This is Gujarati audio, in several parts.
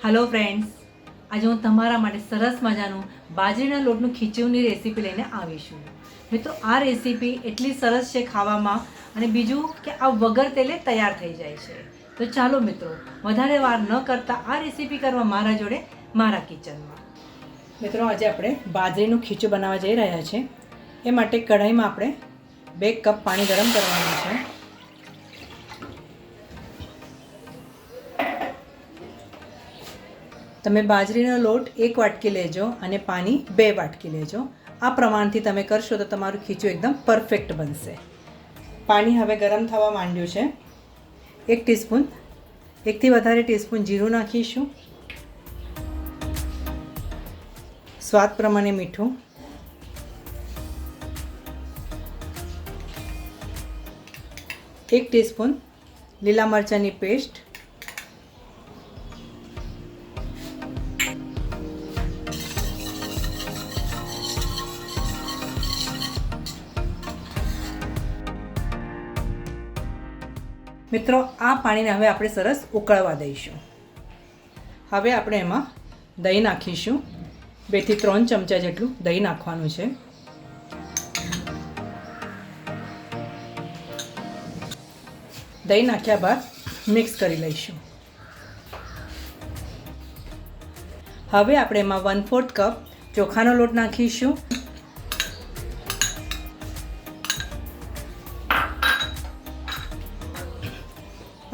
હેલો ફ્રેન્ડ્સ, આજે હું તમારા માટે સરસ મજાનું બાજરીના લોટનું ખીચુની રેસીપી લઈને આવી છું. મિત્રો, આ રેસીપી એટલી સરસ છે ખાવામાં, અને બીજું કે આ વગર તેલે તૈયાર થઈ જાય છે. તો ચાલો મિત્રો, વધારે વાર ન કરતાં આ રેસીપી કરવા મારા જોડે મારા કિચનમાં. મિત્રો, આજે આપણે બાજરીનું ખીચું બનાવવા જઈ રહ્યા છીએ. એ માટે કઢાઈમાં આપણે 2 કપ પાણી ગરમ કરવાનું છે. તમે બાજરીનો લોટ 1 વાટકી લેજો અને પાણી 2 વાટકી લેજો. આ પ્રમાણથી તમે કરશો તો તમારું ખીચું એકદમ પરફેક્ટ બનશે. પાણી હવે ગરમ થવા માંડ્યું છે. 1 ટીસ્પૂન, 1 થી વધારે ટીસ્પૂન જીરું નાખીશું. સ્વાદ પ્રમાણે મીઠું, એક ટીસ્પૂન લીલા મરચાંની પેસ્ટ, મિત્રો આ પાણીને હવે આપણે સરસ ઉકળવા દઈશું. હવે આપણે એમાં દહીં નાખીશું. 2 થી 3 ચમચા જેટલું દહીં નાખવાનું છે. દહીં નાખ્યા બાદ મિક્સ કરી લઈશું. હવે આપણે એમાં 1/4 કપ ચોખાનો લોટ નાખીશું.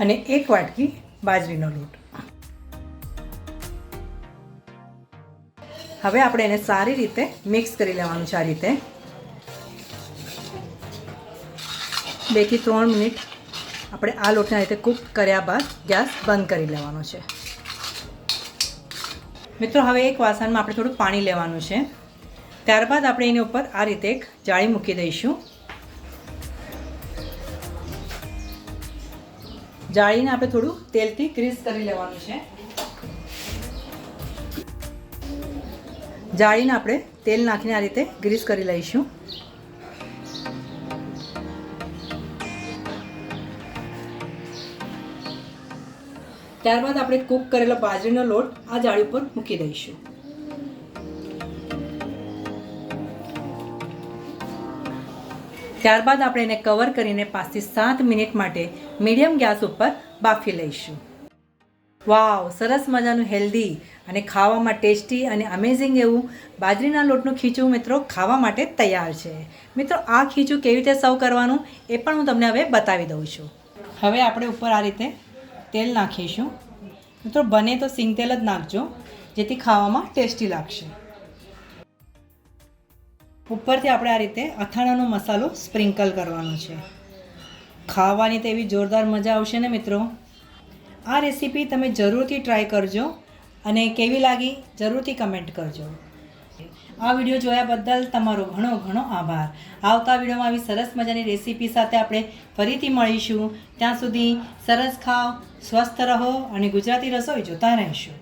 અને 1 વાટકી બાજરીનો લોટ. હવે આપણે એને સારી રીતે મિક્સ કરી લેવાનું છે. આ રીતે 2 થી 3 મિનિટ આપણે આ લોટને આ રીતે કૂક કર્યા બાદ ગેસ બંધ કરી લેવાનો છે. મિત્રો, હવે એક વાસણમાં આપણે થોડું પાણી લેવાનું છે. ત્યારબાદ આપણે એની ઉપર આ રીતે એક જાળી મૂકી દઈશું. જાળીને આપણે થોડું તેલથી ગ્રીસ કરી લેવાનું છે. જાળીને આપણે તેલ નાખીને આ રીતે ગ્રીસ કરી લઈશું. ત્યારબાદ આપણે કૂક કરેલો બાજરીનો લોટ આ જાળી ઉપર મૂકી દઈશું. ત્યારબાદ આપણે એને કવર કરીને 5 થી 7 મિનિટ માટે મીડિયમ ગેસ ઉપર બાફી લઈશું. વાવ, સરસ મજાનું હેલ્ધી અને ખાવામાં ટેસ્ટી અને અમેઝિંગ એવું બાજરીના લોટનું ખીચું મિત્રો ખાવા માટે તૈયાર છે. મિત્રો, આ ખીચું કેવી રીતે સર્વ કરવાનું એ પણ હું તમને હવે બતાવી દઉં છું. હવે આપણે ઉપર આ રીતે તેલ નાખીશું. મિત્રો, બને તો સિંગ તેલ જ નાખજો, જેથી ખાવામાં ટેસ્ટી લાગશે. ઉપરથી આપણે આ રીતે અથાણાનો મસાલો સ્પ્રિંકલ કરવાનો છે. ખાવાની તો એવી જોરદાર મજા આવશે ને મિત્રો. આ રેસીપી તમે જરૂરથી ટ્રાય કરજો અને કેવી લાગી જરૂરથી કમેન્ટ કરજો. આ વિડીયો જોયા બદલ તમારો ઘણો ઘણો આભાર. આવતા વિડીયોમાં આવી સરસ મજાની રેસીપી સાથે આપણે ફરીથી મળીશું. ત્યાં સુધી સરસ ખાઓ, સ્વસ્થ રહો અને ગુજરાતી રસોઈ જોતા રહેશું.